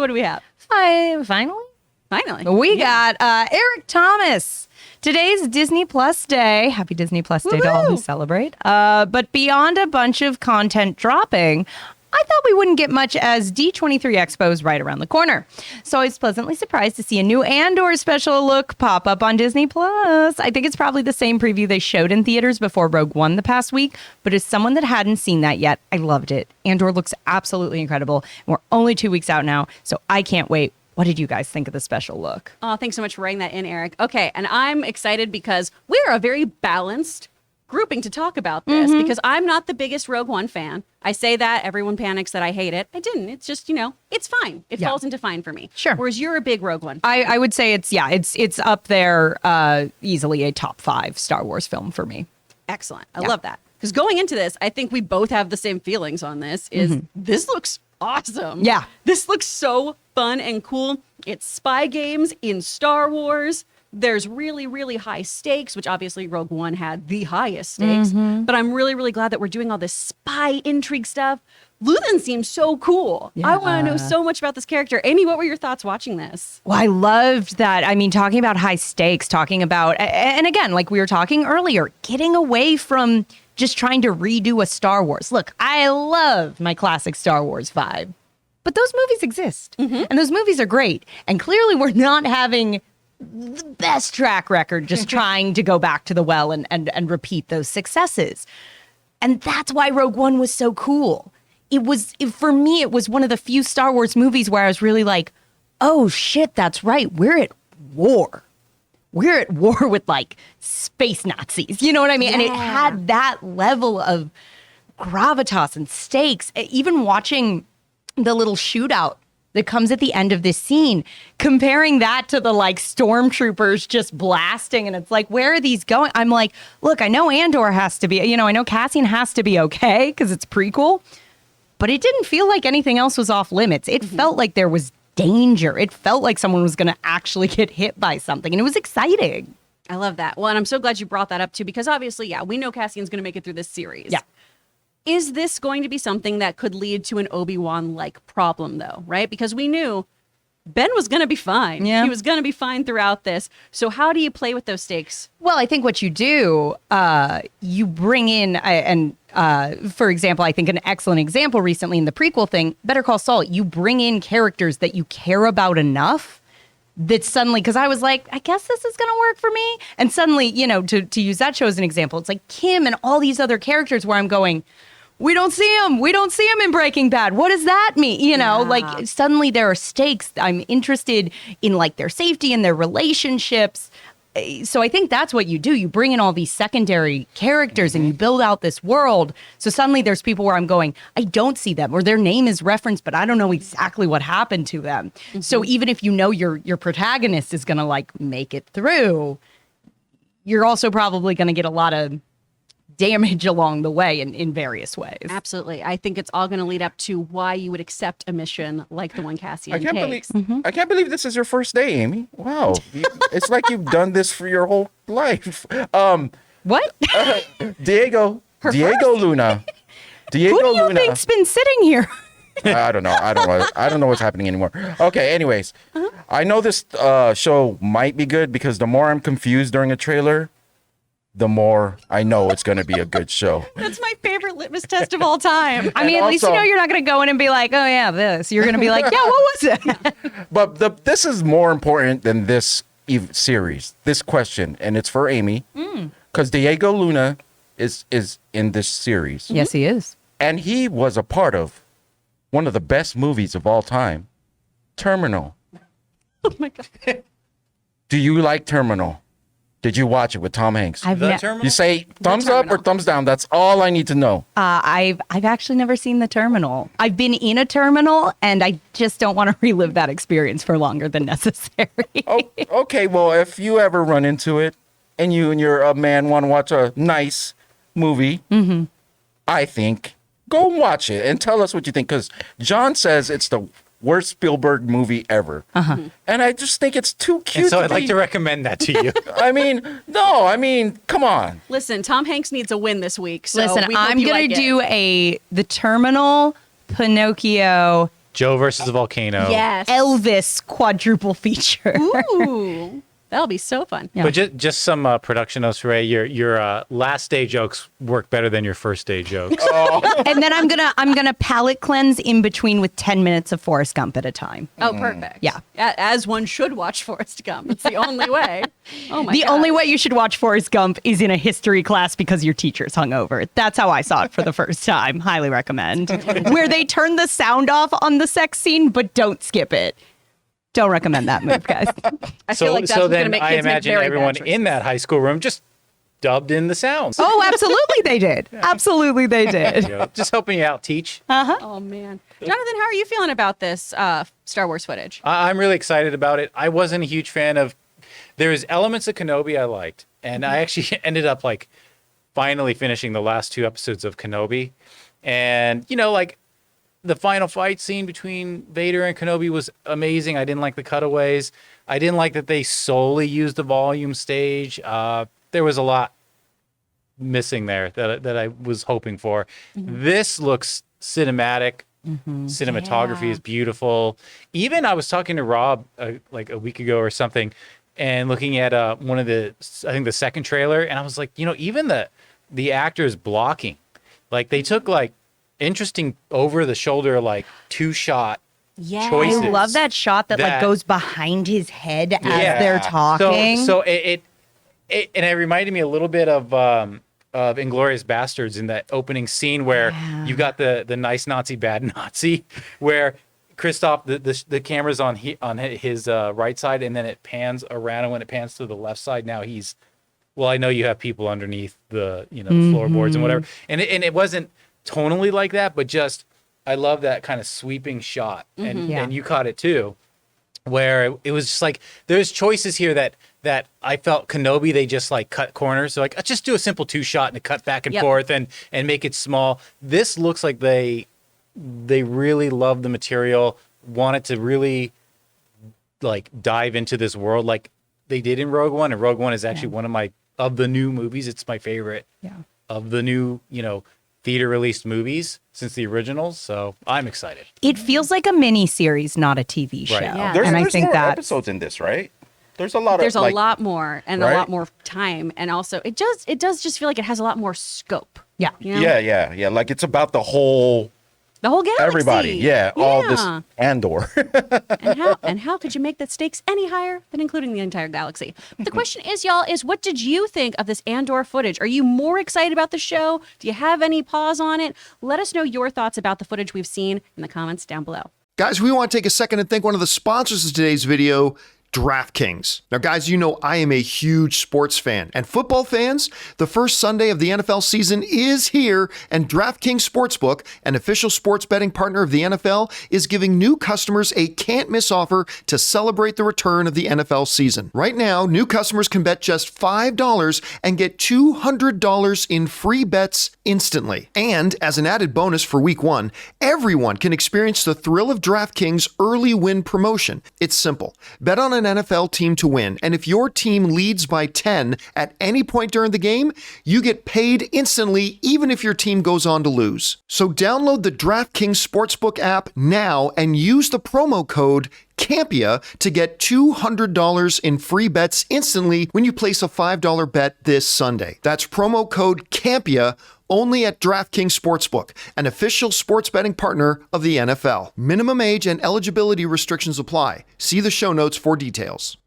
what do we have? Finally, we got Eric Thomas. Today's Disney Plus Day. Happy Disney Plus Day to all who celebrate. But beyond a bunch of content dropping, I thought we wouldn't get much as D23 Expo is right around the corner. So I was pleasantly surprised to see a new Andor special look pop up on Disney Plus. I think it's probably the same preview they showed in theaters before Rogue One the past week. But as someone that hadn't seen that yet, I loved it. Andor looks absolutely incredible. We're only 2 weeks out now, so I can't wait. What did you guys think of the special look? Oh, thanks so much for writing that in, Eric. Okay, and I'm excited because we're a very balanced grouping to talk about this because I'm not the biggest Rogue One fan. I say that, everyone panics that I hate it. I didn't. It's just, it's fine. It falls into fine for me. Sure. Whereas you're a big Rogue One fan. I would say it's up there, easily a top 5 Star Wars film for me. Excellent. I love that. Because going into this, I think we both have the same feelings on this, this looks awesome. Yeah. This looks so fun and cool. It's spy games in Star Wars. There's really, really high stakes, which obviously Rogue One had the highest stakes. But I'm really, really glad that we're doing all this spy intrigue stuff. Luthen seems so cool. Yeah. I want to know so much about this character. Amy, what were your thoughts watching this? Well, I loved that. I mean, talking about high stakes, talking about, and again, like we were talking earlier, getting away from just trying to redo a Star Wars. Look, I love my classic Star Wars vibe, but those movies exist, and those movies are great. And clearly we're not having the best track record just trying to go back to the well and repeat those successes. And that's why Rogue One was so cool. For me, it was one of the few Star Wars movies where I was really like, oh shit, that's right. We're at war. We're at war with like space Nazis. You know what I mean? Yeah. And it had that level of gravitas and stakes. Even watching the little shootout that comes at the end of this scene, comparing that to the like stormtroopers just blasting, and it's like, where are these going? I'm like, look, I know Andor has to be, I know Cassian has to be okay because it's prequel, but it didn't feel like anything else was off limits. It felt like there was danger. It felt like someone was going to actually get hit by something, and it was exciting. I love that. Well, and I'm so glad you brought that up too, because obviously, we know Cassian's going to make it through this series. Yeah. Is this going to be something that could lead to an Obi-Wan-like problem, though, right? Because we knew Ben was going to be fine. Yeah. He was going to be fine throughout this. So how do you play with those stakes? Well, I think what you do, you bring in, for example, I think an excellent example recently in the prequel thing, Better Call Saul, you bring in characters that you care about enough that suddenly, because I was like, I guess this is going to work for me. And suddenly, to use that show as an example, it's like Kim and all these other characters where I'm going, we don't see him. We don't see him in Breaking Bad. What does that mean? Like suddenly there are stakes. I'm interested in like their safety and their relationships. So I think that's what you do. You bring in all these secondary characters and you build out this world. So suddenly there's people where I'm going, I don't see them, or their name is referenced, but I don't know exactly what happened to them. So even if your protagonist is going to like make it through, you're also probably going to get a lot of damage along the way in various ways. Absolutely. I think it's all going to lead up to why you would accept a mission like the one Cassian takes. I can't believe this is your first day, Amy. Wow. It's like you've done this for your whole life. What? Diego Luna. Who do you think's been sitting here? I don't know. I don't know what's happening anymore. Okay, anyways. I know this show might be good because the more I'm confused during a trailer, the more I know it's going to be a good show. That's my favorite litmus test of all time. I mean, at least you're not going to go in and be like, oh yeah, this. You're going to be like, yeah, what was it? But this is more important than this series, this question, and it's for Amy, because Diego Luna is in this series. Yes, he is. And he was a part of one of the best movies of all time, Terminal. Oh my God. Do you like Terminal? Did you watch it with Tom Hanks? Terminal? You say thumbs up or thumbs down. That's all I need to know. I've actually never seen The Terminal. I've been in a terminal, and I just don't want to relive that experience for longer than necessary. Okay, well, if you ever run into it, and you and your man want to watch a nice movie, I think go watch it and tell us what you think. Because John says it's the worst Spielberg movie ever. And I just think it's too cute. And so I'd like to recommend that to you. I mean, come on. Listen, Tom Hanks needs a win this week. So Listen, I'm going to do The Terminal, Pinocchio, Joe versus the volcano. Yes. Elvis quadruple feature. Ooh, that'll be so fun. Yeah. But just some production notes, Ray. Your last day jokes work better than your first day jokes. And then I'm gonna palate cleanse in between with 10 minutes of Forrest Gump at a time. Oh, perfect. Yeah. As one should watch Forrest Gump. It's the only way. Oh my The God. only way you should watch Forrest Gump is in a history class because your teacher's hungover. That's how I saw it for the first time. Highly recommend. Where they turn the sound off on the sex scene, but don't skip it. Don't recommend that move, guys. I feel like that's what's going to make I kids make imagine very everyone bad in that high school room just dubbed in the sounds. Oh, absolutely they did. Absolutely they did. You know, just helping you out, Teach. Oh man, Jonathan, how are you feeling about this Star Wars footage? I'm really excited about it. I wasn't a huge fan of. There's elements of Kenobi I liked, and I actually ended up like finally finishing the last 2 episodes of Kenobi, and like the final fight scene between Vader and Kenobi was amazing. I didn't like the cutaways. I didn't like that they solely used the volume stage. There was a lot missing there that I was hoping for. This looks cinematic. Cinematography is beautiful. Even I was talking to Rob like a week ago or something, and looking at one of the the second trailer, and I was like, even the actors blocking, like they took like interesting over the shoulder like 2-shot choices. I love that shot that like goes behind his head as they're talking. So it and it reminded me a little bit of Inglourious Bastards in that opening scene where you got the nice Nazi, bad Nazi, where Christoph, the camera's on his right side, and then it pans around, and when it pans to the left side, now he's, well, I know you have people underneath the the floorboards and whatever, and it wasn't tonally like that, but just I love that kind of sweeping shot, and you caught it too, where it was just like there's choices here that I felt Kenobi, they just like cut corners, so like just do a simple 2-shot and a cut back and forth and make it small. This looks like they really love the material, wanted to really like dive into this world like they did in Rogue One, and Rogue One is actually one of the new movies. It's my favorite of the new theater released movies since the originals, so I'm excited. It feels like a mini series, not a TV show. Right. Yeah. There's I think more that episodes in this, right? There's a lot There's of a lot more and a right? lot more time, and also it does just feel like it has a lot more scope. Yeah. You know? Yeah. Like it's about the whole The whole galaxy. everybody. All this Andor. and how could you make the stakes any higher than including the entire galaxy? But the question is, y'all, what did you think of this Andor footage? Are you more excited about the show? Do you have any pause on it? Let us know your thoughts about the footage we've seen in the comments down below. Guys, we want to take a second and thank one of the sponsors of today's video, DraftKings. Now, guys, I am a huge sports fan, and football fans, the first Sunday of the NFL season is here, and DraftKings Sportsbook, an official sports betting partner of the NFL, is giving new customers a can't-miss offer to celebrate the return of the NFL season. Right now, new customers can bet just $5 and get $200 in free bets instantly. And as an added bonus for Week 1, everyone can experience the thrill of DraftKings early win promotion. It's simple. Bet on an NFL team to win, and if your team leads by 10 at any point during the game, you get paid instantly even if your team goes on to lose. So download the DraftKings Sportsbook app now and use the promo code Campea to get $200 in free bets instantly when you place a $5 bet this Sunday. That's promo code Campea only at DraftKings Sportsbook, an official sports betting partner of the NFL. Minimum age and eligibility restrictions apply. See the show notes for details.